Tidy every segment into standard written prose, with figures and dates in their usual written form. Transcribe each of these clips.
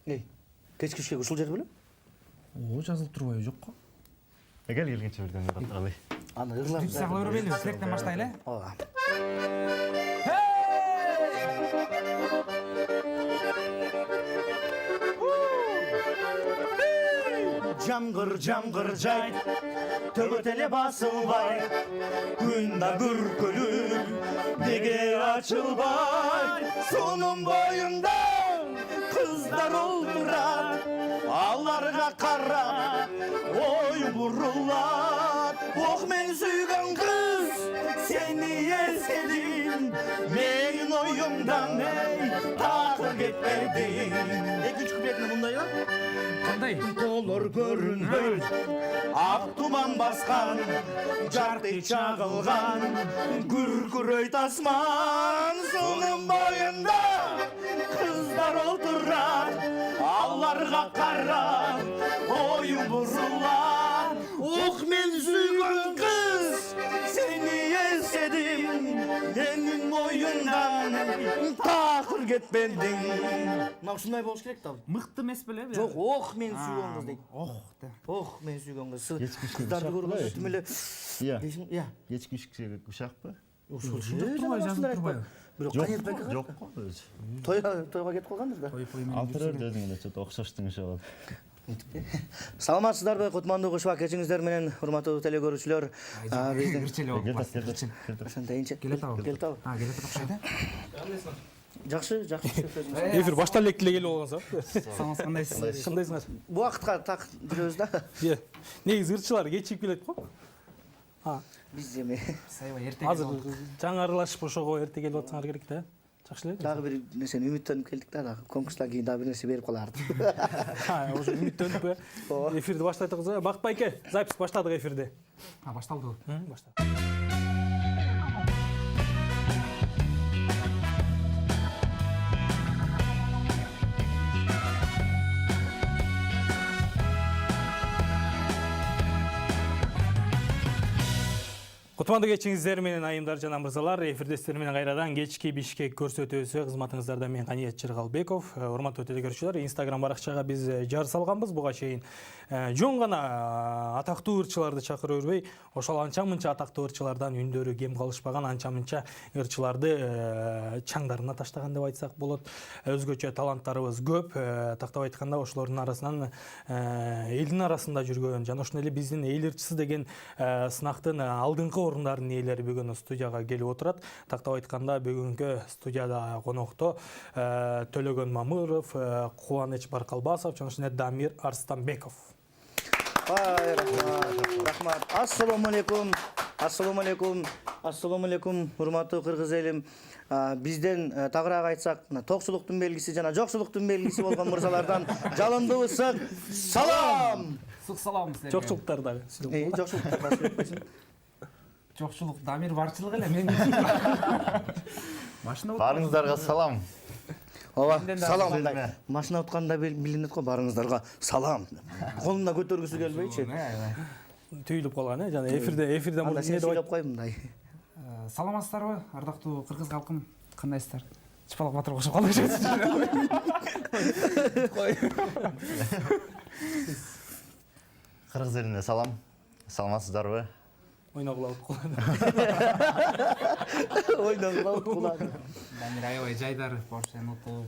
Кечки ишке ушул жер беле? Жазылып турбайбы жокко? Келгенче бирден катталый. Аны ырлап. Сагла бербейли, тилектен баштайлы. Ооба. Жамгыр жайт, төгөтеле басылбай, күн да күркөлүп, неге ачылбай, сонун боюнда кыздар олтурат, аларга карап, ой бурулат, ох мен сүйгөн кыз, сени эскедим, менин оюмдан такыр кетпедим. Экинчи куплетине мындай ба? Кандай? Толор көрүнбөй, ак туман баскан, жарты чагылган, күркүрөйт асман, сонун боюнда кыздар отурат, аларга карап, оюм бурулат, ох мен сүйгөн кыз, сени эстедим, менин оюндан такыр кетпедиң. Мына ушундай болуш керек да. Мыкты эмес беле? Жок, ох мен сүйгөн кыз дейт. Да. Ох мен сүйгөн кыз. Кечки Кыздарды көргөндө түм эле. Иә. Кечки ишке ушакпы? Ушул турбай, жазылып турбайбы? Бирок Жок, кайер байкаган? жок өзү. Тойга кетип калгандыр да. Алтырыр өзүң эле чөт окшоштуң иши болот. Саламатсыздарбы, Кутмандуу Кышбак кечиңиздер менен, урматтуу телекөрүүчүлөр. Биздин Ошондойчу. келет абы. Келет абы. Келет окшойт. Жакшы. Эфир башталып эле келип алган Саламатсыз, кандайсыз? Кандайсыңар? Бу вакытка так жүрөбүз да. Негизи ырчылар кечигип келет го. Биз эми Сайбай эрте Азыр жаңы аралашып ошого эрте келип атсаңар керек да. Жакшы эле. дагы бир нерсени үмүттөнүп келдик да. Конкурстан кийин дагы бир нерсе берип каларды. Ошо үмүттөнүп эфирди баштайтабыз. Бакпайке, запись баштадык эфирди. Башталды. Баштадык. Кутмандуу кечиңиздер менен айымдар жана мырзалар, эфирдестер менен кайрадан кечки Бишкек көрсөтүүсү кызматыңыздарда мен Кания Чыргалбеков. Урматтуу телекөрүүчүлөр, Instagram баракчага биз жар салганбыз. Буга чейин жон гана атактуу ырчыларды чакырып өрбөй, ошол анча-мынча атактуу ырчылардан үндөрү кем калышпаган анча-мынча ырчыларды чаңдарына таштаган деп айтсак болот. Өзгөчө таланттарыбыз көп. Тактап айтканда ошолордун арасынан элдин арасында жүргөн жана ошондой эле биздин эл ырчысы деген сынактын алдыңкы орындардын ээлери бүгүн студияга келип отурат. Тактап айтканда бүгүнкү студияда конокто Төлөгөн Мамыров, Кубаныч Баркалбасов жана ошондой Дамир Арстанбеков. Рахмат. Ассаламу алейкум. Ассаламу алейкум, урматтуу кыргыз элим. Бизден тагыраак айтсак, токчулуктун белгиси жана жокчулуктун белгиси болгон мырзалардан жалындуу ысык салам. Ысык салам силерге. Жокчулуктар дагы. Жокчулуктар да сүйлөппөйсүң. Жокчулук Дамир барчылык эле мен. Машина Баарыңыздарга салам. Ооба, салам. Машина утканда билинет го, барыңыздарга салам. Колунда көтөргүсү келбейчи. Түйүлүп калган, жана эфирде Анда сен сүйлөп кой мындай. Саламатсыздарбы, ардактуу кыргыз калкым? Кандайсыздар? Чыпалак батыр кошуп калдыңыз. Кыргыз элине салам. Саламатсыздарбы? Ойногулап калды. Ойногулап калды. Дамир аябай жайдары, Поршен утуп.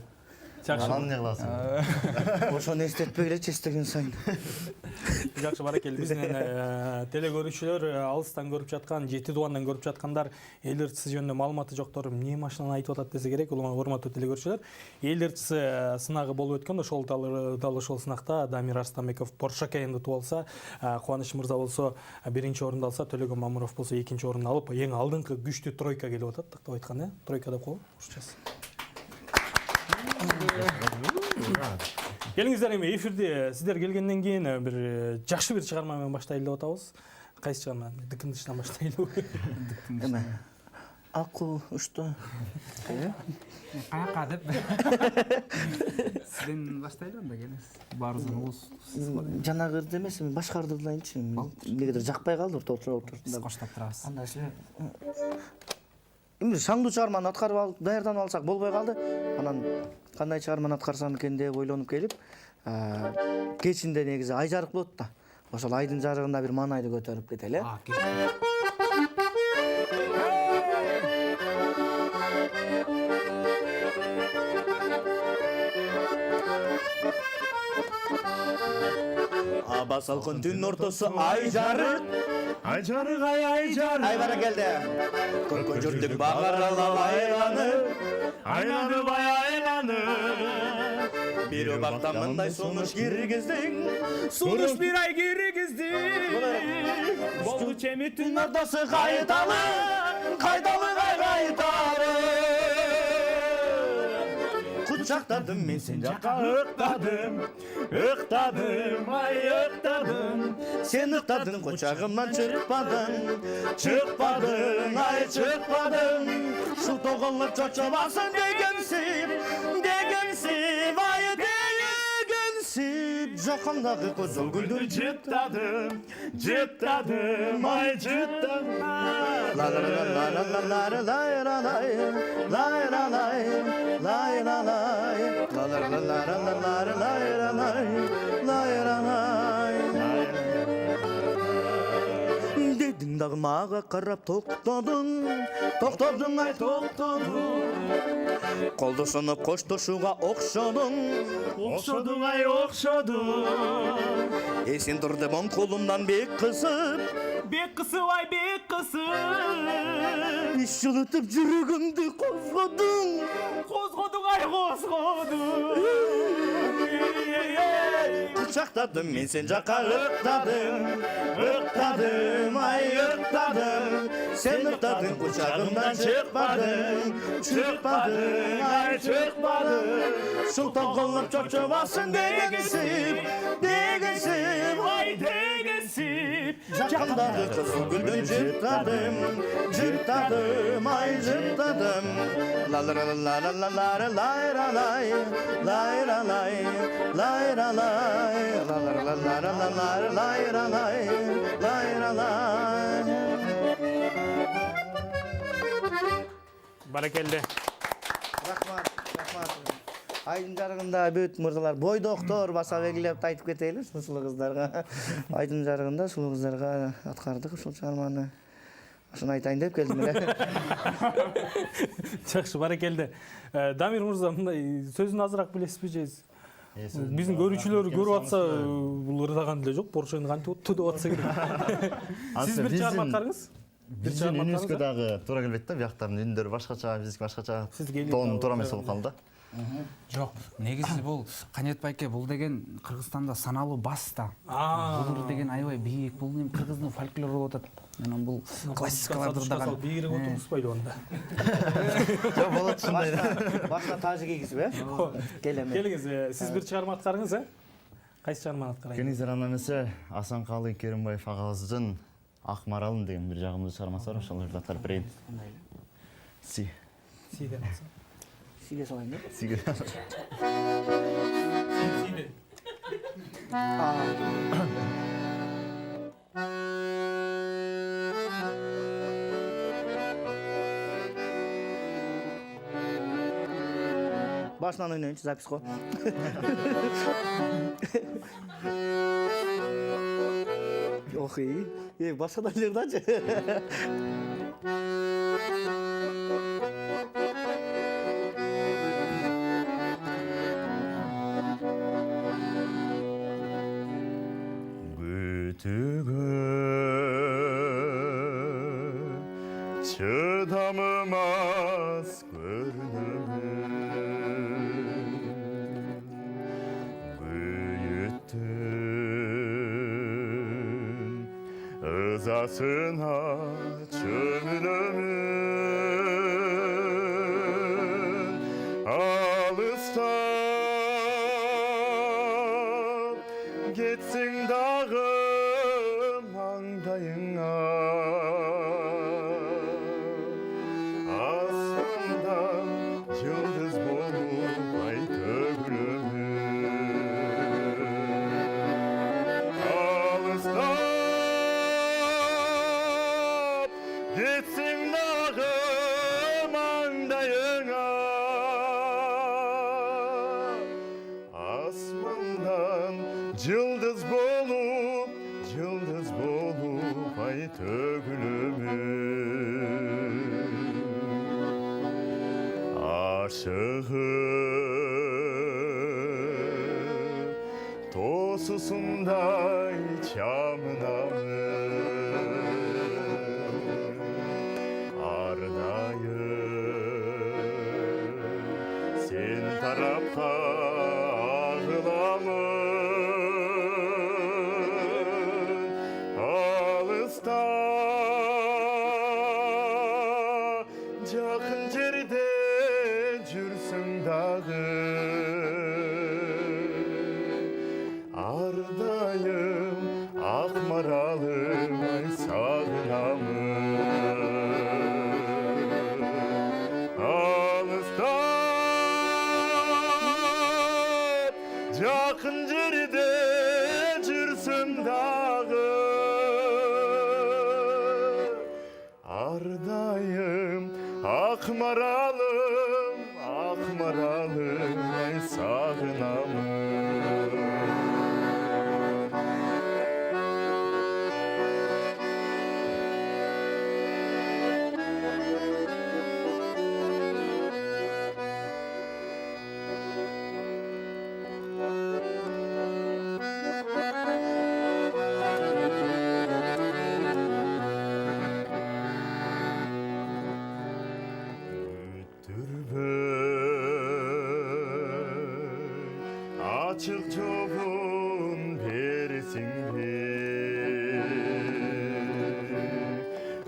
Анан эмне кыласың? Ошону эстетпегилечи эстеген сайын. Жакшы, баракелде. Биздин телекөрүүчүлөр алыстан көрүп жаткан, жети дубандан көрүп жаткандар эл ырчысы жөнүндө маалыматы жоктор эмне машинаны айтып атат десе керек. Урматтуу телекөрүүчүлөр, эл ырчысы сынагы болуп өткөн, ошол дал ошол сынакта Дамир Арстанбеков Porsche Cayenne утуп алса, Кубаныч мырза болсо биринчи орунду алса, Төлөгөн Мамыров болсо экинчи орунду алып, эң алдыңкы күчтүү тройка келип атат. Тактап айтканда, тройка деп коелу. Ушунчасы. Келиңиздер, эми эфирде сиздер келгенден кийин бир жакшы бир чыгарма менен баштайлы деп атабыз. Кайсы чыгарма? Дыкындычтан баштайлы. Эме Аку ушто. Каяка деп. Сизден баштайлы анда келиңиз. Баарыбыздын улус. Жанагырды эмес, эми башкарды ылайынчы. Эмнегедир жакпай калды, отуруп. Коштоп турабыз. Анда эле Эми шаңдуу чыгарманы аткарып алып даярданып алсак болбой калды. Анан кандай чыгарманы аткарсам экен деп ойлонуп келип, кечинде негизи ай жарык болот да. Ошол айдын жарыгында бир маанайды көтөрүп кетели. Аба салкын түн ортосу ай жарык. Ай жарык, ай жарык. Ай баракелде. Көккө жүрдүк багаралап Айланып, бир убакта мындай сунуш киргиздиң. Сунуш бир ай киргиздиң. Болду чеми түн Ортосы кайталы, кайталы кайталы. Кучактадым мен сен жакка ыктадым, ай ыктадым. Сен ыктадың кучагымдан чыкпадың, ай чыкпадың. Шу тоголоп чочобасын дегенсип, ай дегенсип. Жакамдагы козол гүлдү жыттадым, ай жыттадым. La la la la la la la la la la la la la Dedin dagı mağa karab toktodun, ай toktodun. Koldoşunup koştoşuğa okşodun, ай окшодуң. Esin durdu bon kolumdan bek kısıp, ай бек кысып. iş yılıtıp жүрөгümdü kozgodun. Ай козгодуң. Kucaktadım men sen jaka ıktadım, ай ıktadım. Sen ıktadın kucağımdan çıkmadın, ай çıkmadın. Sultan kolum çoçovasın degensip, ай дегенсип. Jakamdagı kızıl gülden cırtladım, ай cırtladım. La la la la la la la la la la la la la la Баракелде. Рахмат. Айдын жарыгында бүт мырзалар бой доктор баса белгилеп айтып кетели ушул кыздарга. Айдын жарыгында ушул кыздарга аткардык ушул чыгарманы. Ошону айтайын деп келдим эле. Жакшы, баракелде. Дамир мырза, мындай сөзүн азыраак билесизби же? Биздин көрүүчүлөр көрүп атса, бул ырдаган деле жок, Поршени кантип отту деп атса керек. Сиз бир чыгарма аткарыңыз? Биздин үнүбүзгө дагы туура келбейт да, бияктардын үндөрү башкача, биздики башкача. Тоонун туура эмес болуп калды. Жок, негизи бул Канет байке, бул деген Кыргызстанда саналуу бас да. Бул деген аябай бийик, бул эми кыргыздын фольклору болуп атат. Анан бул классикаларды дагы бийигирип отурбузбайбы анда? Жок, болот ушундай. Башка тажы кийгизип, Келем. Келиңиз, сиз бир чыгарма аткарыңыз, Кайсы чыгарманы аткарайын? Кенизер ана эмесе Асанкалы Керимбаев агабыздын Ак Маралым деген бир жагымдуу чыгармасы бар, ошолорду аткарып берейин. Сиден алсам. Сиге салайын деп. Сиге. Сиден. Baştan oynayınca запись ko. Oh iyi. Başka da nereden? Çıdamımaz görünümü büyüttün ızasına çömülümün alıstan gitsin dağım mangdayına yıldız bulup ay köprümün alыстап gitsin dağım Yıldız bolup ay tөгülümün Aşığım tosusunday çamınamın Ardayım sen tarafka Жақын жерде жүрсің дағы Ардайым, ақ маралым, ай сағынамын Алыста жақын жерде жүрсің дағы Ardayım, ak maralım, ay sağınamım Açık çoğun berisindir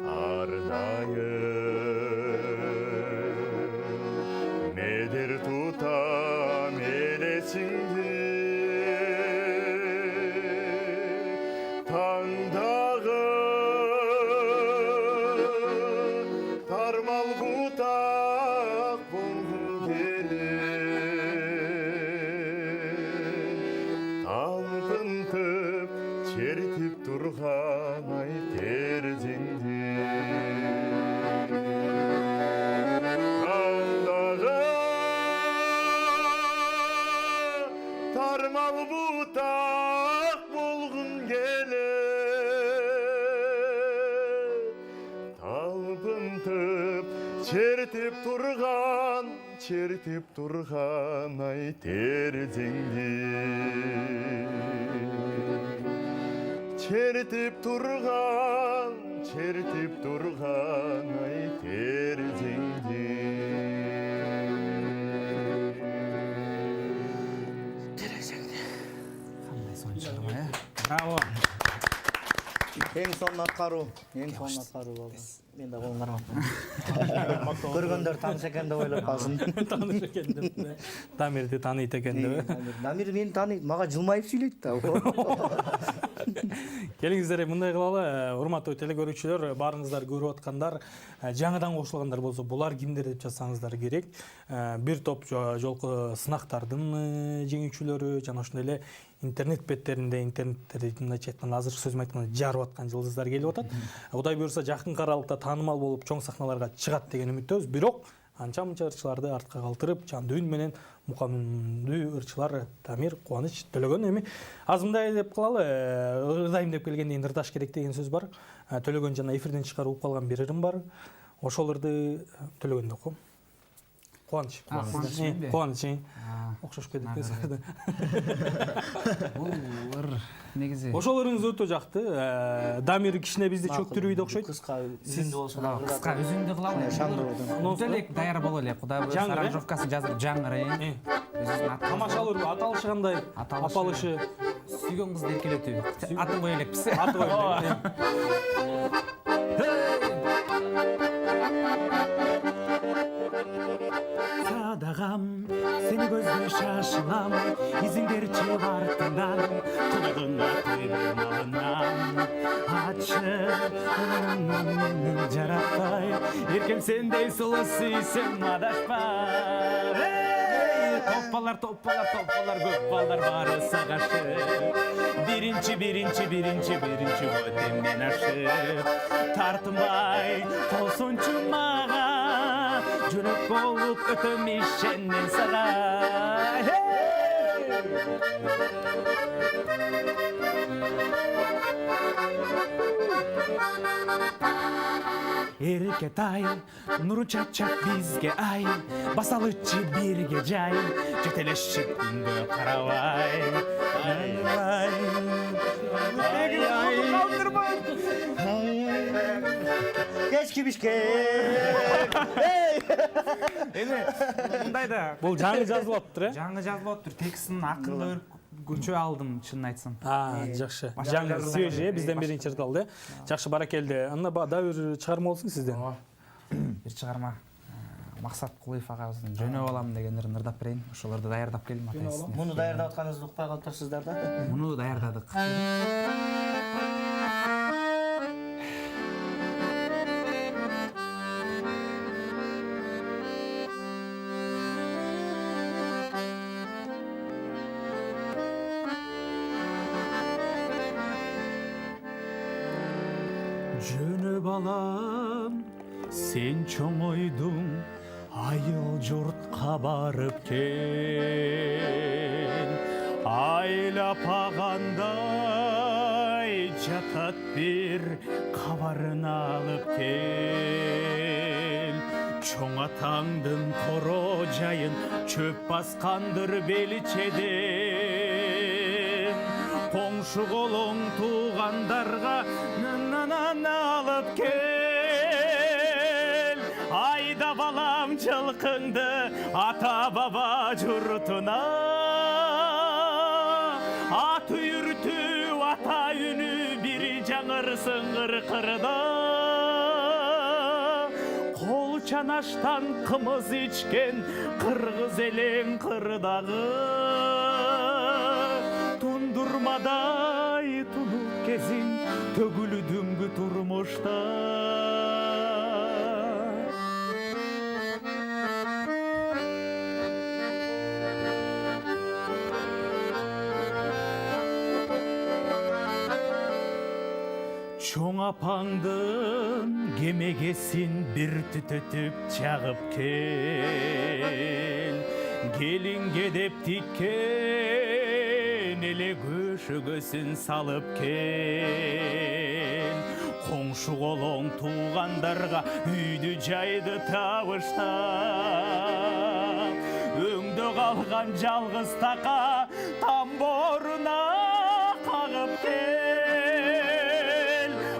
Ardayım Medir tutam elesindir Tağdağı tarmal butak bulgun gelir Alpıntıp çeritip durğan ay terzindir Tağdağı tarmal butak bulgun gelir Talpıntıp çeritip durğan ay terzindir Çeritip durğan ay terzindir Қандай соншылма, Браво. Ең соңын атқару болды. Мен де қолым қармаппын. Көргендер таныш екен деп ойлап қалсын. Таныш екен деп. Дамирді таниды екен деп. Дамир мені таниды, маған жылмайып сөйлейді да. Келіңіздер, мындай қылалы, урматтуу телекөрүүчүлөр, барыңыздар көрүп аткандар, жаңадан кошулгандар болсо, булар кимдер деп жазсаңыздар керек. Бир топ жолку сынактардын жеңүүчүлөрү, жана ошондой эле интернет беттеринде, мындайча айтканда, азыркы сөзүм айтканда жарып аткан жылдыздар келип атат. Кудай буюрса, жакынкы аралыкта таанымал болуп, чоң сахналарга чыгат деген үмүттөбүз. Бирок анча-мынча ырчыларды артка калтырып, жандуу үн менен мукамминдүү ырчылар Дамир, Кубаныч, Төлөгөн эми аз мындай деп кылалы, ырдайм деп келгенден ырдаш керек деген сөз бар. Төлөгөн жана эфирден чыгарып угуп калган бир ырым бар. Ошол ырды Төлөгөндө окуп. Кубаныч. Кубаныч. Окшошуп кетип калды. Бул ыр негизи. Ошол ырыңыз өтө жакты. Дамир кичине бизди чөктүрбөйт окшойт. Кыска үзүндүү болсо да. Кыска үзүндү кылалы. Шандыруудан. Делек даяр боло элек. Кудай буюрса аранжировкасын жазып жаңыр. Тамашалуу аталышы кандай? Апалышы сүйгөн кызды эркелетүү. Атын кое элекпиз. Аты кое элек. Садагам, сени көздөй шашылам, изиңдер чыгып артынан, кулугуңа куйдум алынан. Ачып, жаратпай, эркем сендей сулуу сүйсөм адашпай. Топпалар, көп балдар бары сагашып, биринчи өтем мен ашып, тартынбай, толсунчу мага, жүрөк болуп өтөм ишенен сага. Эркетай, нуру чачат бизге ай, басалычы бирге жай, жетелешип күнгө карабай. Кечки Бишкек. Эми мындайда Бул жаңы жазылып атыптыр, э? жаңы жазылып атыптыр. Текстин акырында көчө алдым, чынын айтсам. Жакшы. Жаңы свежий, бизден биринчи чыркалды. Жакшы, баракелде. Анда дагы бир чыгарма болсун сизден. Бир чыгарма Максат Кулуев агабыздын жөнөп алам дегендерин ырдап берейин. Ошолорду даярдап келдим атайсыз. Муну даярдап атканыңызды укпай калыптырсыздар да. Муну даярдадык. Жөнөп алам, сен чоңойдуң, айыл жұртқа барып кел. Айлап ағандай жатат бир қабарын алып кел. Чоң атаңдың торо жайын чөп басқандыр белчеден. Қоңшы қолың туғандарға нанан алып кел. Айда балам жылқыңды ата баба жұртына. Ат үйірту ата үні бір жаңырсын қырқырда. Қол чанаштан қымыз ичкен қырғыз елен қырдағы. Тундурмадай тунуп кезин төгүлүдүңгү турмушта. Чоң апаңдын кемегесин бир түтөтүп чагып кел. Келинге деп тиккен эле көшөгөсүн салып кел. Коңшу колоң туугандарга үйдү жайды табыштап. Өңдө калган жалгыз така тамборуна кагып кел.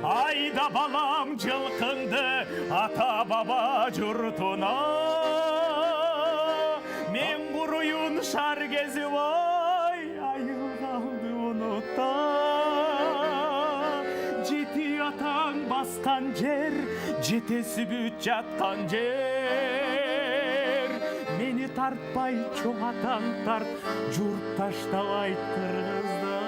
Айда балам жылкыңды ата баба журтуна. Мен куруюн шар кезип айыл калды унутта. Жети атаң баскан жер, жетеси бүт жаткан жер. Мени тартпай чоң атаң тарт, журт таштабайт кыргызда.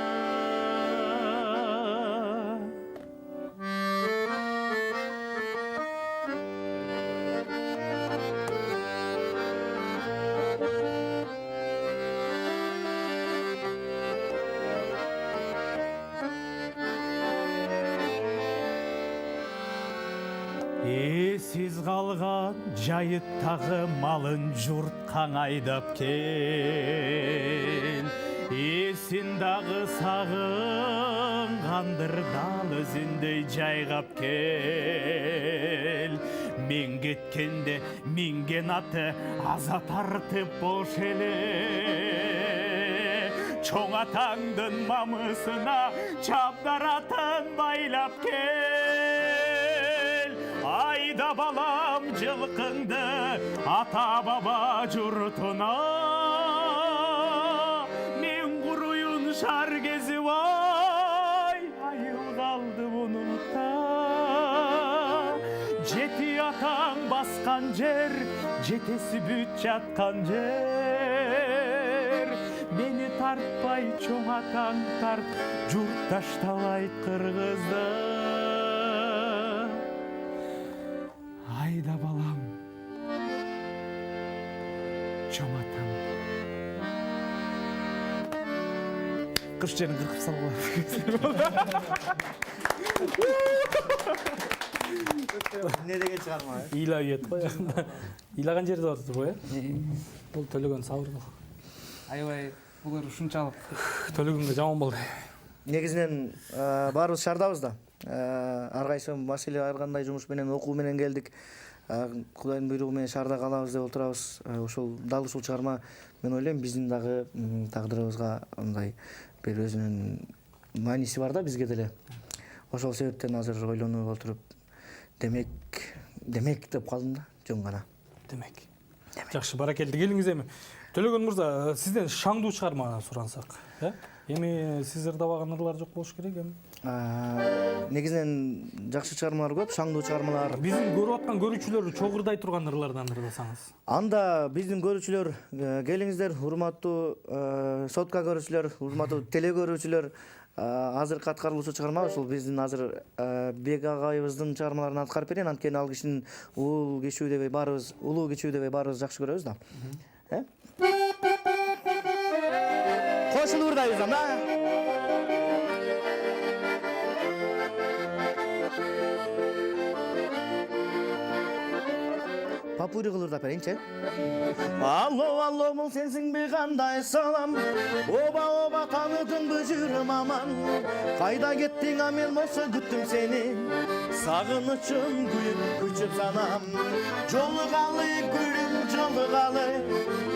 Сиз қалған жайыттағы малын жұрт қаңайдап кел. Есін дағы сағын қандыр дал өзіндей жайғап кел. Мен кеткенде минген аты аза тартып бош эле. Чоң атаңдын мамысына чабдаратын байлап кел. Айда балам жылқыңды ата баба жұртына. Мен құруюн шар кезіп айыл қалды бұнықта. Жети атаң басқан жер, жетесі бүт жатқан жер. Мені тартпай чоң атаң тарт, жұрт ташталайт қырғызда. Айда балам, чоң атам. Кырш жерин кыркып салгыла. Не деген чыгарма? Ыйлап ет қой. Ыйлаган жерде отур ғой, э? Бул төлөгөн сабыр. Аябай булар ушунчалык Төлөгөнгө жаман болду. Негизинен баарыбыз шаардабыз да. Ар кайсы маселе ар кандай жумуш менен окуу менен келдик. Кудайдын буйругу менен шаарда калабыз деп отурабыз. Ошол дал ушул чыгарма мен ойлойм биздин дагы тагдырыбызга андай бир өзүнүн мааниси бар да бизге деле. Ошол себептен азыр ойлонуп отуруп демек деп калдым да, жөн гана. Демек. Жакшы, баракелди. Келиңиз эми. Төлөгөн мырза, сизден шаңдуу чыгарма сурансак, эми сиз ырдабаган ырлар жок болуш керек эми. Негизинен жакшы чыгармалар көп, шаңдуу чыгармалар. Биздин көрүп аткан көрүүчүлөр чогурдай турган ырлардан ырдасаңыз. Анда биздин көрүүчүлөр, келиңиздер, урматтуу сотка көрүүчүлөр, урматтуу теле көрүүчүлөр, азыркы аткарылуучу чыгарма ушул биздин азыр Бек агайыбыздын чыгармаларын аткарып берейин, анткени ал кишинин улуу кечүү дебей баарыбыз жакшы көрөбүз да. Кошулуп ырдайбыз да. Папури кылып ырдап берейинчи. Алло, бул сенсиңби кандай салам? Оба таныдыңбы жүрүм аман? Кайда кеттиң мен болсо күттүм сени. Сагынычым күчүп санам. Жолугалы гүлүм жолугалы.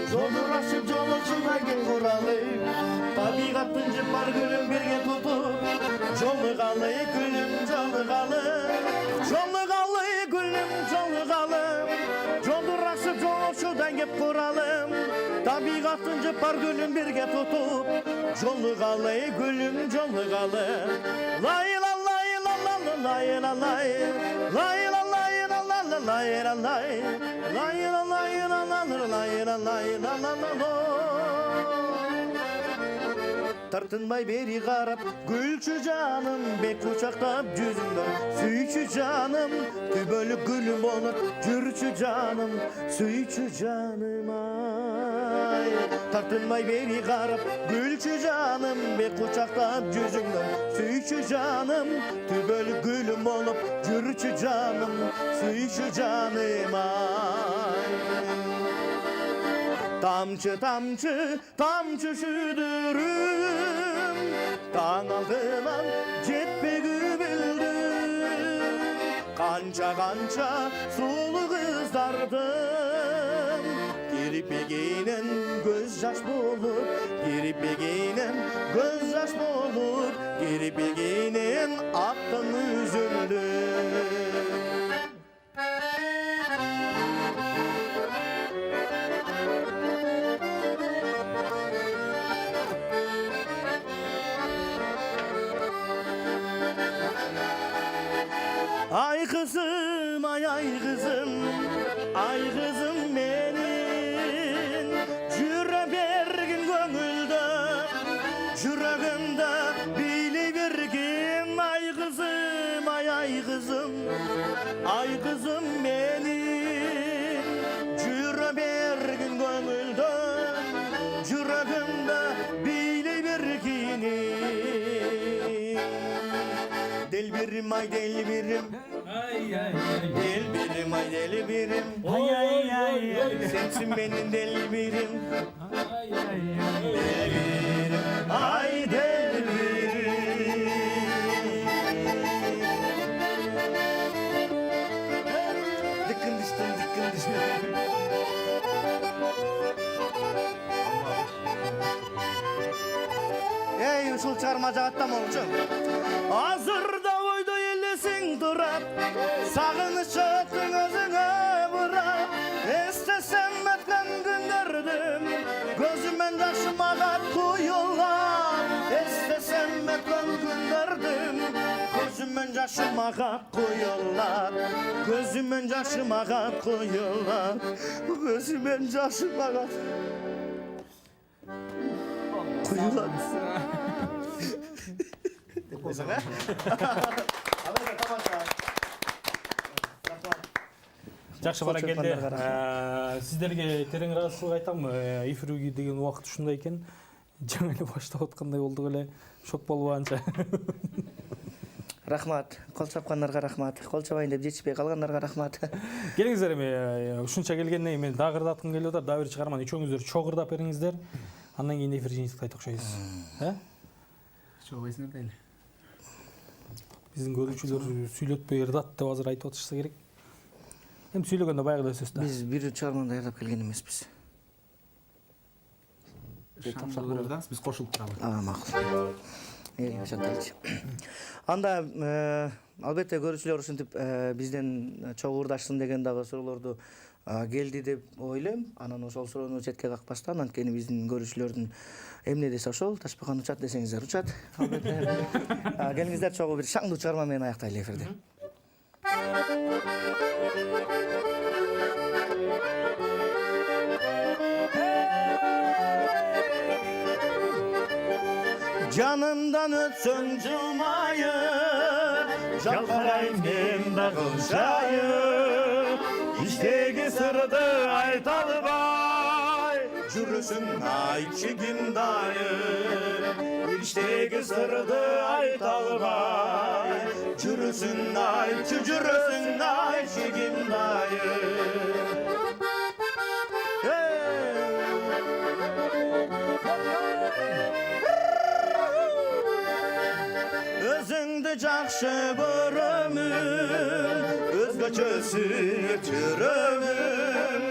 Жолдурашып жолочуга кел куралы. Табигаттын жыпар гүлүм бирге тутуп. Жолугалы гүлүм жолугалы. Жолугалы гүлүм жолугалы. Жолдурашып жолочудан кеп куралым. Табигаттын жыпар гүлүм бирге тутуп. Жолугалы гүлүм жолугалы. Лай ла лай ла ла лай ла лай. Лай ла лай ла ла лай ла лай. Лай ла лай ла ла лай ла лай ла ла ла. Тартынбай бери карап, гүлчү жаным, бек кучактап жүзүңдөн. Сүйчү жаным, түбөлүк гүлүм болуп, жүрчү жаным, сүйчү жаным ай. Тартынбай бери карап, гүлчү жаным, бек кучактап жүзүңдөн. Сүйчү жаным, түбөлүк гүлүм болуп, жүрчү жаным, сүйчү жаным ай. Тамчы, тамчы, тамчы шүдүрүм, таң алдынан жетпеги билдим. Канча сулуу кыздардын кирпегинен көз жаш болуп, кирпегинен көз жаш болуп, кирпегинен аттын үзүлдү. Ay kızım, ay kızım benim. Jüre bergin gönülde, yüreğimde bilivergin. Ay kızım, ay kızım benim. Jüre bergin gönülde, yüreğimde bilivergin. Delbirim ay delbirim. Delbirim ay delbirim. Sensin benim delbirim. Delbirim ay delbirim. Dıkkın düştüm. Ey ушул чыгарма жагаттам болчу. Азырда ойдо элесиң турат, сагыныч өттүң өзүңө бурап. Эстесем өткөн күндөрдү, көзүмөн жашы мага куюлар. Эстесем өткөн күндөрдү, көзүмөн жашы мага куюлар. Көзүмөн жашы мага куюлар. Көзүмөн жашы мага kuyular. Жакшы, баракелди. Сиздерге терең ыраазычылык айтам. Эфирге деген убакыт ушундай экен. Жаңы эле баштап аткандай болдук эле. Шок болуп анча. Рахмат. Кол чапкандарга рахмат. Кол чабайын деп жетишпей калгандарга рахмат. Келиңиздер эми ушунча келгенден кийин мен дагы ырдаткым келип атат. Дагы бир чыгарманы үчөөңүздөр чогуу ырдап бериңиздер. Андан кийин эфир жыйынтыктай окшойбуз. Чогуу эсиңерде эле. биздин көрүүчүлөр сүйлөтпөй ырдат деп азыр айтып атышса керек. Эми сүйлөгөндө баягы эле сөз да. Биз бир чыгарманы даярдап келген эмеспиз. Биз кошулуп турабыз. Макул. Шакталчы. Анда албетте көрүүчүлөр ушинтип бизден чогуу ырдашсын деген дагы суроолорду келди деп ойлойм. Анан ошол суроону четке какпастан, анткени биздин көрүүчүлөрдүн эмне десе ошол, Ташбакан учат десеңиздер учат. Албетте. Келиңиздер чогуу бир шаңдуу чыгарма менен аяктайлы эфирди. Canımdan ötsün cılmayıp, жалқарайым мен дағы жайып, іштегі сырды айта албай, жүрісін айтшы кім дайып, іштегі сырды айта албай, жүрісін айтшы кім дайып. Özüңді жақшы көрөмүн, өзгөчөсү жүрөмүн,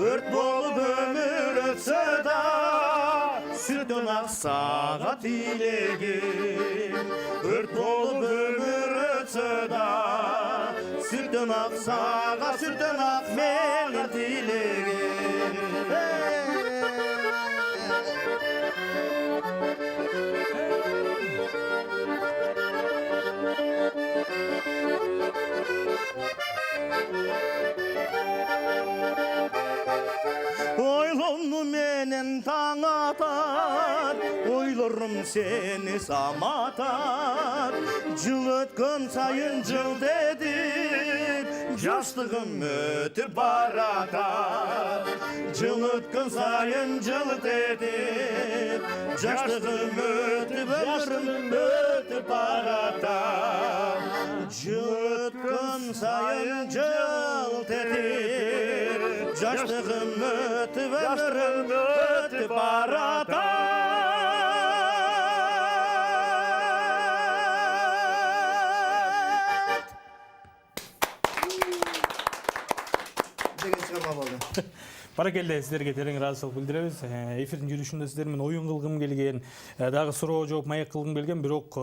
өрт болып өмір өтсө да, сүттөн аксага тилегим. Өрт болып өмір өтсө да, сүттөн аксага, сүттөн ак менин тилегим. Ойлonu menen taң атат, ойлорым сени саматат, жыл өткөн сайын жыл дедип, жаштыгым өтүп баратат. Жыл өткөн сайын жыл дедип, жаштыгым өтүп, өмүрүм өтүп баратат. Жыл өткөн сайын жыл дедип, жаштыгым өтүп, өмүрүм өтүп баратат. Деген чыгарма болду. Баракелде, сіздерге терең ыраазычылык билдиребиз. Эфирдин жүрүшүндө сиздер менен оюн кылгым келген, дагы суроо жооп маек кылгым келген, бирок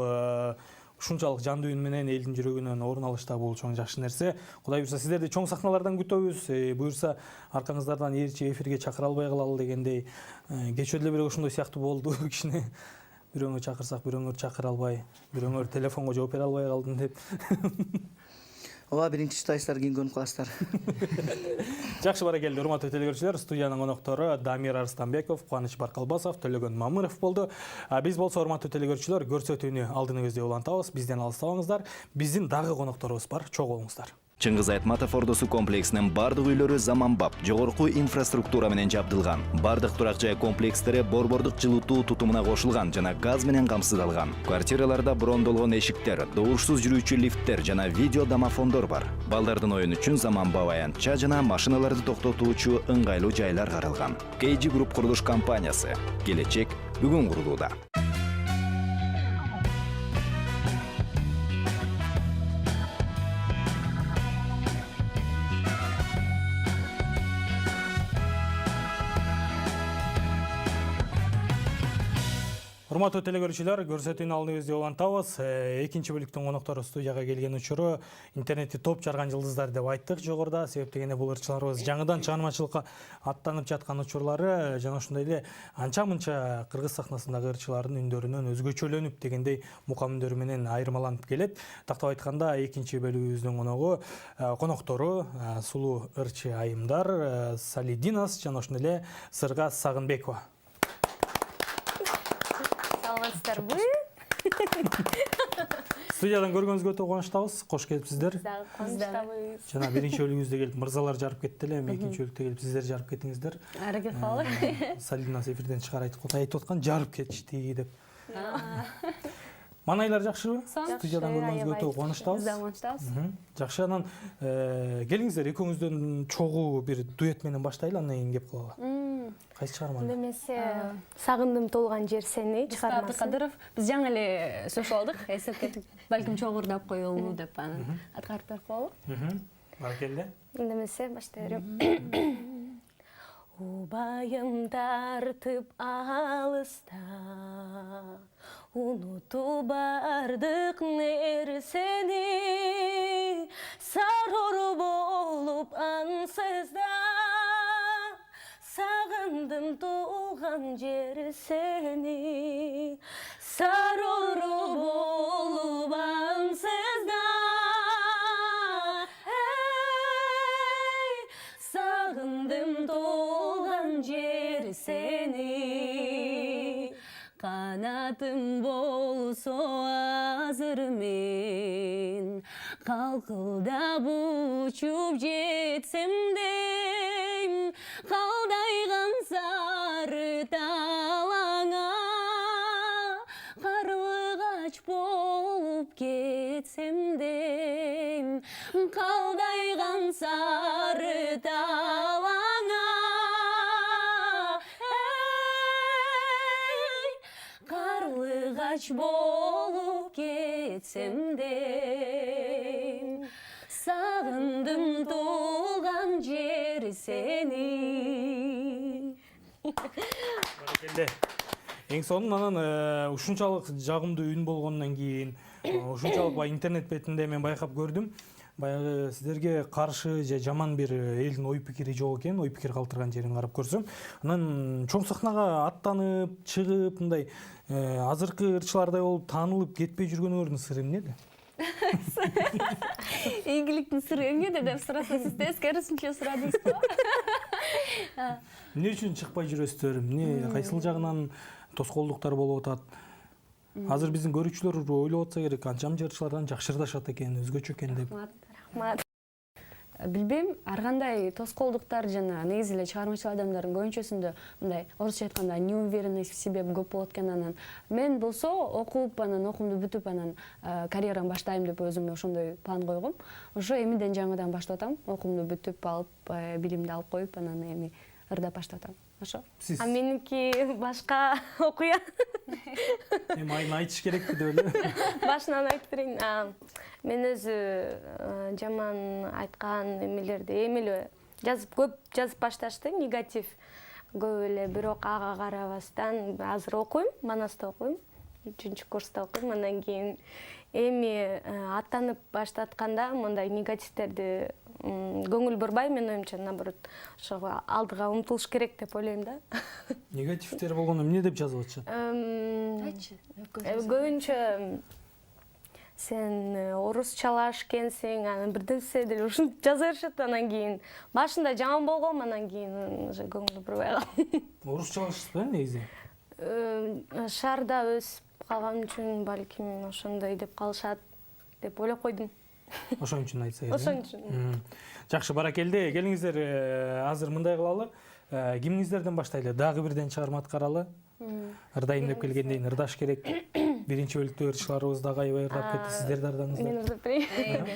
ушунчалык жандуу үн менен элдин жүрөгүнөн орун алышта бул чоң жакшы нерсе. Кудай буйрса сиздерди чоң сахналардан күтөбүз. Буйрса аркаңыздардан ээрчи эфирге чакыра албай калалы дегендей. Кечээ деле бирок ошондой сыяктуу болду кичине. Бирөөңөрдү чакырсак, бирөөңөрдү чакыра албай, бирөөңөр телефонго жооп бере албай калдым деп. Ооба, биринчи чытайсыздар, кийин көнүп каласыздар. Жакшы, баракелде, урматтуу телекөрүүчүлөр, студиянын коноктору Дамир Арыстанбеков, Кубаныч Баркалбасов, Төлөгөн Мамыров болду. Биз болсо, урматтуу телекөрүүчүлөр, көрсөтүүнү алдыңызда улантабыз. Бизден алыстабаңыздар. Биздин дагы конокторубуз бар. Чогуу болуңуздар. Чыңгыз Айтматов ордосу комплексинин бардык үйлөрү заманбап, жогорку инфраструктура менен жабдылган. Бардык турак жай комплекстери борбордук жылытуу тутумуна кошулган жана газ менен камсыздалган. Квартираларда брондолгон эшиктер, добушсуз жүрүүчү лифттер жана видео домофондор бар. Балдардын оюну үчүн заманбап аянтча жана машиналарды токтотуучу ыңгайлуу жайлар каралган. KG Group курулуш компаниясы. Келечек бүгүн курулууда. Урматтуу телекөрүүчүлөр, көрсөтүүнү алдыңызда улантабыз. Экинчи бөлүктүн коноктору студияга келген учуру интернетти топ жарган жылдыздар деп айттык жогоруда. Себеп дегенде бул ырчыларыбыз жаңыдан чыгармачылыкка аттанып жаткан учурлары жана ошондой эле анча-мынча кыргыз сахнасындагы ырчылардын үндөрүнөн өзгөчөлөнүп дегендей мукам үндөрү менен айырмаланып келет. Тактап айтканда, экинчи бөлүгүбүздүн коноктору сулуу ырчы айымдар Салидинас жана ошондой эле Сыргаз Сагынбекова. Саламатсыздарбы? Студиядан көргөнүзгө өтө кубанычтабыз. Кош келипсиздер. Кубанычтабыз. Жана биринчи бөлүгүбүздө келип мырзалар жарып кетти эле, эми экинчи бөлүктө келип сиздер жарып кеттиңиздер. Аракет кылалы. Салидинас эфирден чыгар айтып аткан жарып кетишти деп. Манайлар жакшыбы? Студиядан көргөнүзгө өтө кубанычтабыз. Жакшы, анан келиңиздер экөөңүздөн чогуу бир дуэт менен баштайлы, андан кийин кеп калалы. Кайсы чыгарманы? Демесе сагындым толган жер сени чыгармасы. Абдыкадыров биз жаңы эле сүрүшүп алдык. Эсептетип балким чоңурдап коелу деп анан аткарып берип коелу. Баракелде. Демесе баштай берем. Убайым тартып алыста, унутуп бардык нерсени, сарор болуп ансызда, сагындым туулган жер сени, сарор болуп ансызда. Sağındım doğan yer seni, kanatım bolso hazır men, kalkıldap uçup jetsem deyim, kaldaygan sarı talana, karlıgaç bolup ketsem deyim, kaldaygan sarı talana, karlıgaç bolup ketsem deyim, sağındım doğan yer seni. Баракелде. Эң сонун анан ушунчалык жагымдуу үн болгондон кийин, ушунчалык баягы интернет бетинде мен байкап көрдүм. Баягы сиздерге каршы же жаман бир элдин ой пикири жок экен, ой пикир калтырган жерин карап көрсөм. Анан чоң сахнага аттанып, чыгып, мындай азыркы ырчылардай болуп таанылып кетпей жүргөнүңөрдүн сыры эмнеде? Ийгиликтин сыры эмнеде деп сураса, сиз тескерисинче сурадыңыз го. Эмне үчүн чыкпай жүрөсүздөр? Эмне кайсыл жагынан тоскоолдуктар болуп атат? Азыр биздин көрүүчүлөр ойлоп атса керек, анчам жырчылардан жакшы ырдашат экен, өзгөчө экен деп. Рахмат. Билбейм, ар кандай тоскоолдуктар жана негизи эле чыгармачыл адамдардын көбүнчөсүндө мындай орусча айтканда неуверенность в себе көп болот экен. Анан мен болсо окуп анан окуумду бүтүп анан карьерам баштайм деп өзүмө ошондой план койгом. Ошо эмиден жаңыдан баштап атам, окуумду бүтүп алып, билимди алып коюп анан эми ырдап баштап атам. Ошо. А меники башка окуя. Эми айын айтыш керекпи деп эле. Башынан айтып берейин. Мен өзү жаман айткан эмелерди эми эле көп жазып башташты, негатив көп эле, бирок ага карабастан азыр окуйм, Манаста окуйм, 3-курста окуйм. Андан кийин эми аттанып баштатканда мындай негативтерди көңүл бурбай, мен оюмча, наоборот, ошого алдыга умтулуш керек деп ойлойм да. Негативтер болгондо эмне деп жазып атышат? Айтчы. Көбүнчө сен орусчалаш экенсиң, анан бирдерсе деле ушинтип жаза беришет. Анан кийин башында жаман болгом, анан кийин уже көңүл бурбай калам. Орусчалашсызбы негизи? Шаарда өсүп калган үчүн балким ошондой деп калышат деп ойлоп койдум. Ошон үчүн айтса керек. Ошон үчүн. Жакшы, баракелде. Келиңиздер, азыр мындай кылалы. Кимиңиздерден баштайлы? Дагы бирден чыгарма аткаралы. Ырдайын деп келгенден ырдаш керек. Биринчи бөлүктө ырчыларыбыз дагы аябай ырдап кетти, сиздер да ырдаңыздар. Мен ырдап берейин.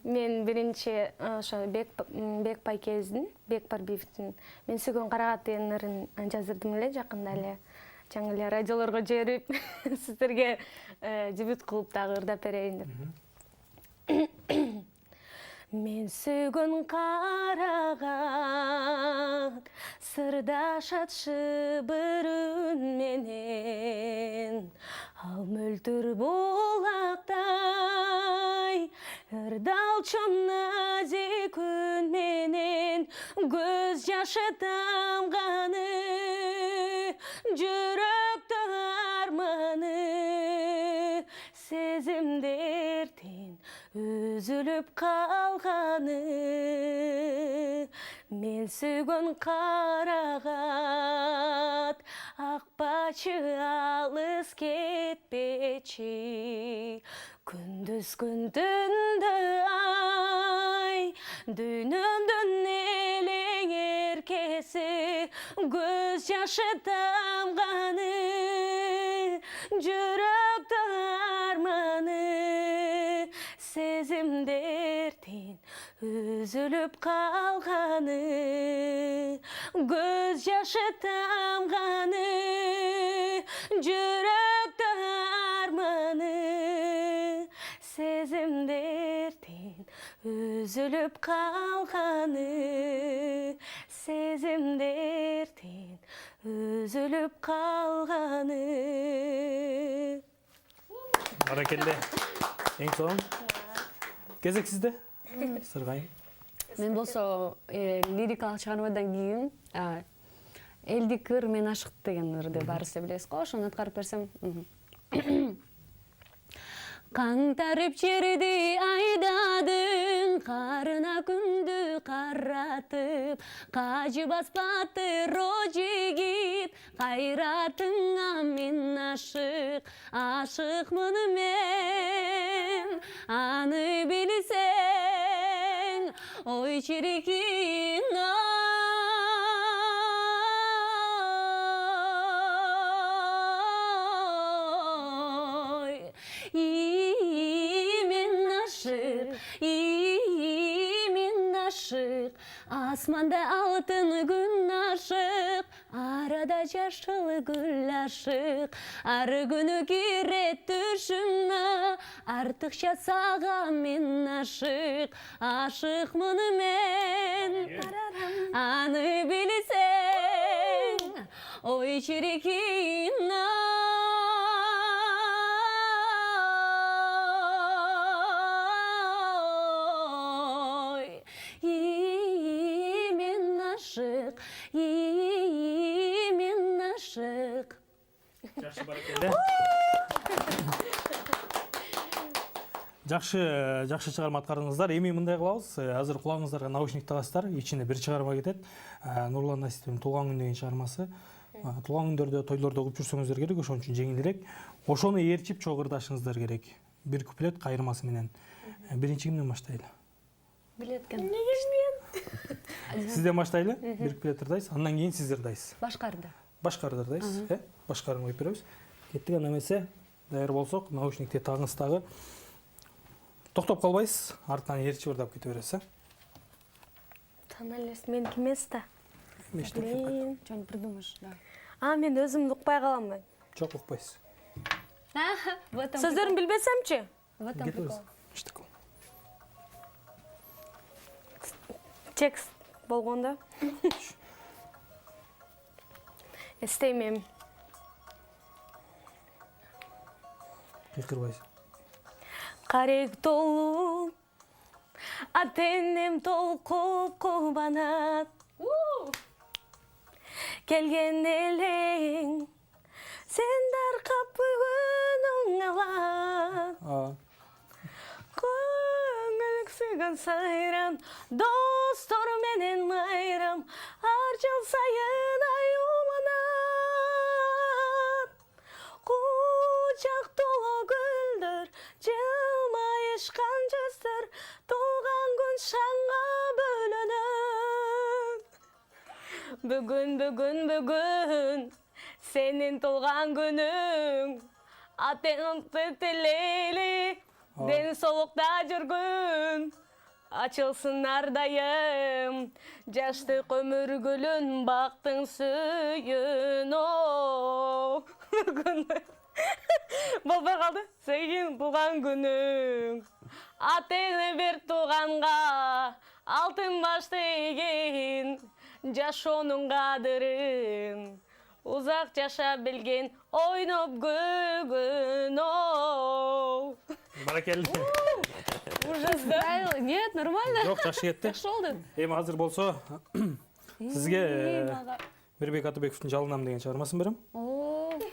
Мен биринчи ошо Бек Байкебиздин, Бек Парбиевдин "Мен сүйгөн карагат" деген ырын жаздырдым эле жакында эле. Жаңы эле радиолорго жиберип, сиздерге дебют кылып дагы ырдап берейин деп. Мен сүйгөн карагат сырдашат шыбыр үн менен, ал мөлтүр булактай ырдалчу назик үн менен, көз жашы тамганы жүрөктө арманы, сезимдердин үзүлүп калганы. Мен сүйгөн карагат акпачы алыс кетпечи, күндүз күн түндө ай, дүйнөмдүн элең эркеси, көз жашы тамганы, жүрөктө арманы, сезимдердин үзүлүп калганы. көз жашы тамғаны, жүректі арманы, сезімдерден үзіліп қалғаны, сезімдерден үзіліп қалғаны. Баракелде. Ең соң. Кезек сізде? Сырғайын. Мен болсо лирикалык чыгармадан кийин элди кыр мен ашык деген ырды баарыбыз да билебиз го, ошону аткарып берсем. Каңтарып жерди айдадың, карына күндү каратып, кажы баспаты ро жигит, кайратыңа мен ашыкмын мен, аны билсең, ой чирикин Асманда алтын күн ашық, арада жашыл гүл ашық, ары күні кирет түшүмө, артыкча сага мен ашыкмын мен, аны билсең, ой чирикин Жакшы чыгарма аткардыңыздар. Эми мындай кылабыз. Азыр кулагыңыздарга наушник тагасыздар. Ичинде бир чыгарма кетет. Нурлан Насиповдун Туулган күн деген чыгармасы. Туулган күндөрдө, тойлордо угуп жүрсөңүздөр керек, ошон үчүн жеңилирээк. Ошону ээрчип чогурдашыңыздар керек. Бир куплет кайырмасы менен. Биринчи кимден баштайлы? Билеткен. Сизден баштайлы? Бир куплет ырдайсыз. Андан кийин сиз ырдайсыз. Башкарды. Башкарды ырдайсыз, Башкарын коюп беребиз. Кеттик, анда эмесе, даяр болсок, наушникти тагыңыз дагы. Токтоп калбайсыз, артынан ээрчип ырдап кете бересиз. Таналес мен кимес да? Что-нибудь придумаешь, да. Мен өзүмдү укпай калам мен. Жок, укпайсыз. Сөздөрүн билбесемчи? В этом прикол. Текст болгондо. Эстеймем. Кыйкырбайсыз. Карек толуп, атенем толкуп кубанат. Келген элең, сен даркап бүгүнүң алат. Көңүлсүгөн сайран, достор менен майрам, ар жыл сайын аюланат. Кучак толо гүлдөр, жылмайышкан жүздөр, туулган күн шаңга бөлөнөт. Бүгүн, сенин туулган күнүң, атеңди тилейли, ден соолукта жүргүн, ачылсын ар дайым, жаштык өмүр гүлүн, бактың сүйүн. Болбой калды. Сенин туулган күнүң, атеңди бер тууганга, алтын башты ийгин, жашоонун кадырын, узак жаша билген, ойноп күлгүн. Баракелде. Ужасно. Нет, нормально. Жок, жакшы кетти. Жакшы болду. Эми азыр болсо сизге Мирбек Атабековдун Жалынам деген чыгармасын берем.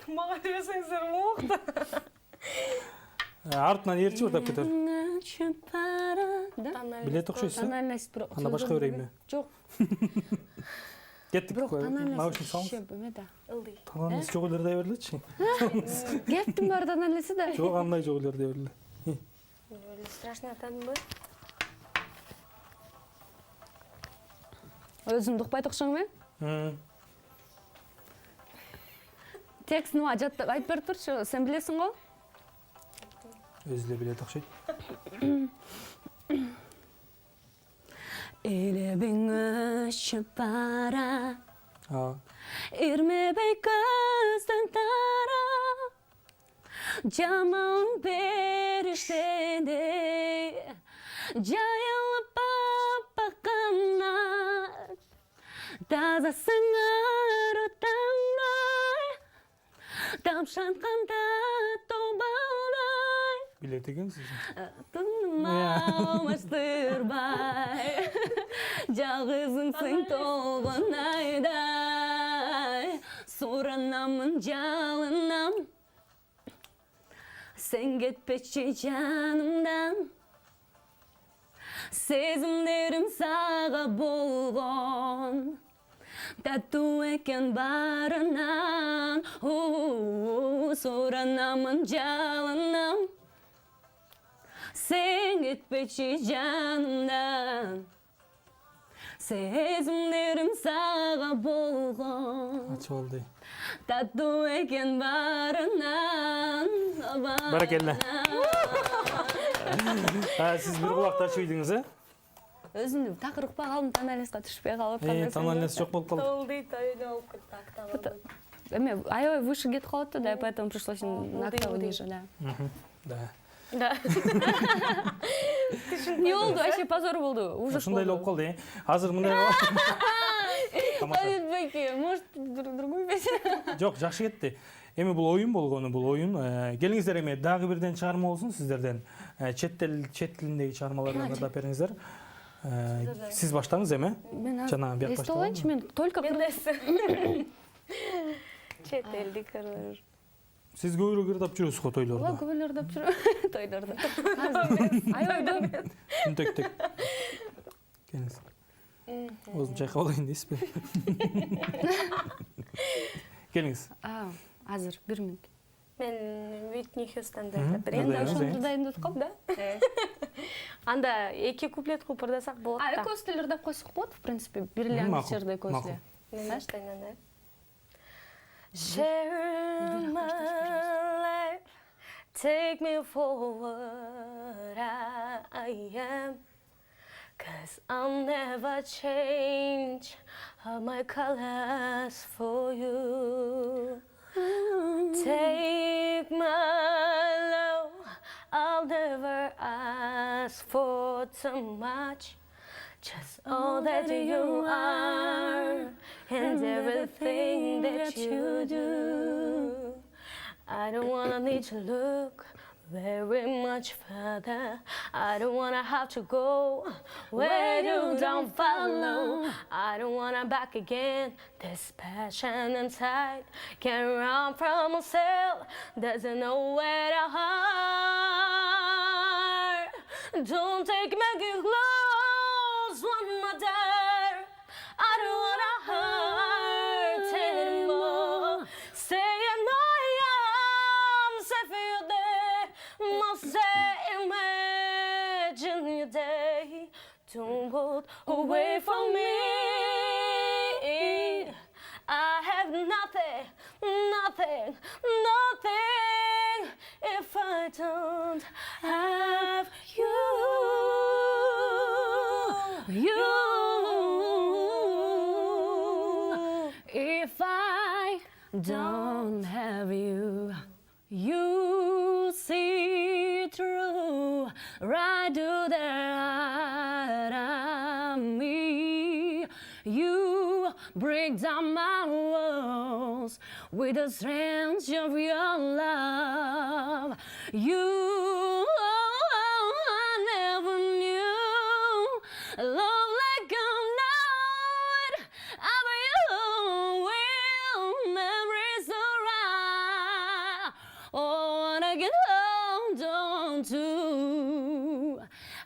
Мага берсеңиздер мыкты. Артынан ээрчип ырдап кетер. Билет окшойсуз, Тональность. Анда башка берейинби? Жок. Кеттик. Бирок Наушник салыңыз. Тональность жок эле ырдай берлечи. Кеттим бар тональности да. Жок, андай жок эле ырдай берле. Страшно атадымбы? Өзүңдү укпайт окшоңбу? Текстин жаттап айтып берип турчу, сен билесиң го? Өзү эле билет окшойт. Элебиң өчүп бара, Ирмебей кыздың тарап, жаман періштедей, жайылып баққанар, тазасың ару таңдай, тамшанғанда тобалдай. Билет екенсіз. Алмаштырбай, жалғызыңсың толған айдай, соранамын жалынам, сен кетпеші жанымдан, сезімдерім саға болған, тату екен барынан, соранамын жалынам, sen gitmeci canımdan, sezimlerim sağa bolğan, Açı oldu. tatlı eken barından. Barakalla. Siz bir kulakta açıydınız, ha? Өзімді тақырықпа қалдым, таналесқа түшпей қалып. Таналес жоқ болып қалды. Толды, тойды алып кетті. Эме, аябай выше кетіп қалыпты, да, поэтому пришлось на октаву ниже, да. Да. Да. Не болды, вообще позор болды, ужас Ушундай болды. болып қалды, Азыр мындай Может, другую песню? Жоқ, жақсы кетті. Эми бул ойын болгону, бул ойын. Келиңиздер эми дагы бирден чыгарма болсун сиздерден. Чет тилиндеги чыгармалардан ырдап бериңиздер. Сиз баштаңыз эми? Жана бияк Эсте алайынчы, мен только Чет элдик ырдап. Сиз көбүрөөк ырдап жүрөсүз го тойлордо. Ла көбөлөр ырдап жүрөм тойлордо. Аябай Түнтөктөк. Келиңиз. Өзүм чайкап алайын дейсизби? Келиңиз. Азыр 1 минут. Мен Whitney Houston'да ырдап берейин. Енді ошоны ырдайын деп калып, да? Анда 2 куплет кылып ырдасак болот да. Экөөсү деле ырдап койсок болот, в принципе. Бириле аңчырды экөөсү деле. Мен баштайын. Share my life, take me for what I am, 'cause I'll never change all my colors for you. Take my love, I'll never ask for too much. Just all that you are and everything that you do. I don't wanna need to look very much further. I don't wanna have to go where you don't follow. I don't wanna back again. This passion inside can't run from myself. Doesn't know where to hide. Don't take me close one more day. I don't wanna hurt anymore. Stay in my arms if you're there. Must say imagine your day. Don't walk away from me. I have nothing, nothing, nothing if I don't have you. You. If I don't have you, you see through right to the heart of me. You break down my walls with the strength of your love. You never knew love like I'm not. But you will memories around. Oh, and I can hold on to.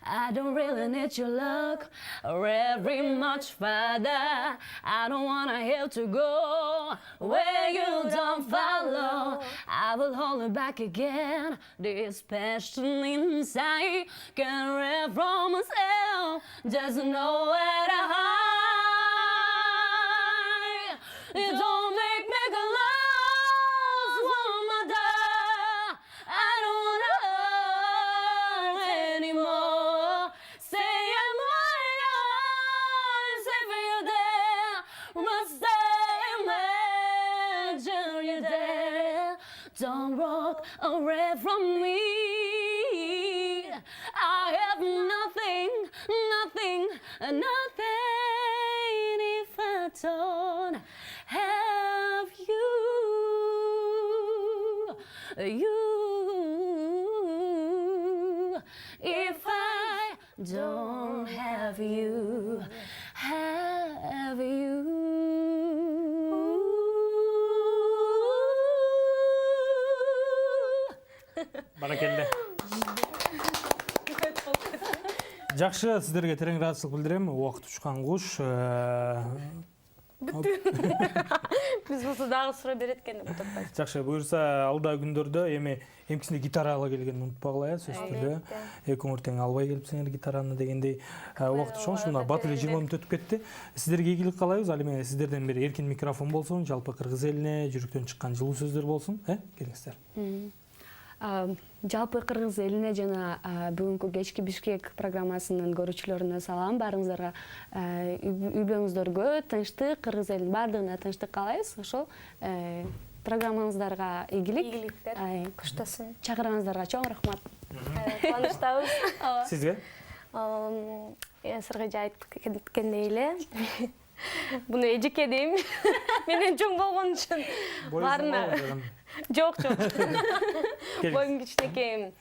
I don't really need your luck very much further. I don't wanna have to go where you don't follow. I will hold it back again. This passion inside can't run from myself. Doesn't know where to hide. It don't make me close one more day. I don't wanna hurt anymore. Stay in my arms if you're there. Must stay don't walk away from me. I have nothing, nothing, nothing if I don't have you. If I don't have you, have you. Баракелде. Жакшы, сиздерге терең ыраазычылык билдирем. Убакыт учкан куш. Биз болсо дагы суроо берет экен деп атпайбыз. Жакшы, буюрса алдагы күндөрдө эми эмкисинде гитара ала келгенин унутпагыла, сөзсүз түрдө. Экөөңөр тең албай келипсиңер гитараны дегендей. Убакыт учкан ушунда бат эле 20 мүнөт өтүп кетти. Сиздерге ийгилик каалайбыз. Ал эми сиздерден бир эркин микрофон болсун, жалпы кыргыз элине жүрөктөн чыккан жылуу сөздөр болсун. Келиңиздер. Жалпы кыргыз элине жана бүгүнкү кечки Бишкек программасынын көрүүчүлөрүнө салам. Баарыңыздарга үйбөңүздөргө тынчтык, кыргыз элинин баардыгына тынчтык каалайбыз. Ошол программаңыздарга ийгилик. Ийгиликтер. Куштасын. Чакырганыңыздарга чоң рахмат. Кубанычтабыз. Сизге? Сырга айтып кеткендей эле. Буну эжеке дейм. Менен чоң болгон үчүн баарына. Жок. Боюм кичинекей.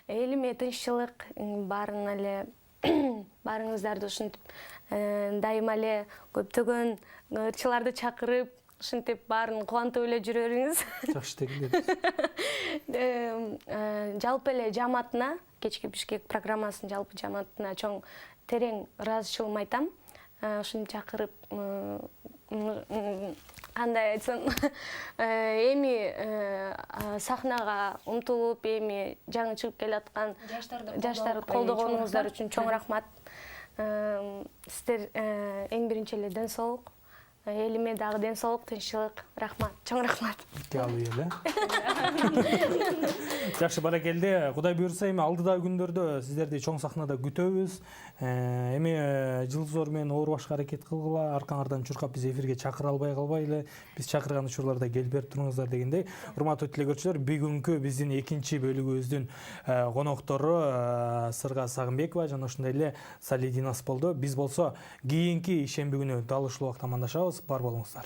Элиме тынччылык, баарына эле баарыңыздарды ушинтип дайыма эле көптөгөн ырчыларды чакырып, ушинтип баарын кубантып эле жүрө бериңиз. Жакшы тегилер. Жалпы эле жамаатына, кечки Бишкек программасынын жалпы жамаатына чоң терең ыраазычылыгымды айтам. Ушуну чакырып, кандай айтсам, эми сахнага умтулуп, эми жаңы чыгып келаткан жаштарды колдогонуңуздар үчүн чоң рахмат. Сиздер эң биринчи эле ден соолук, элиме дагы ден соолук, тынччылык, рахмат, чоң рахмат. Алып эле. Жакшы, баракелде. Кудай буйрса, эми алдыдагы күндөрдө сиздерди чоң сахнада күтөбүз. Эми жылдызор менен оорубашка аракет кылгыла, аркаңардан чуркап биз эфирге чакыра албай калбайлы. Биз чакырган учурларда келип берип туруңуздар дегендей. Урматтуу телекөрүүчүлөр, бүгүнкү биздин экинчи бөлүгүбүздүн коноктору Сырга Сагынбекова жана ошондой эле Салидинас болду. Биз болсо кийинки ишемби күнү дал ушул убакта амандашабыз. Бар болуңуздар.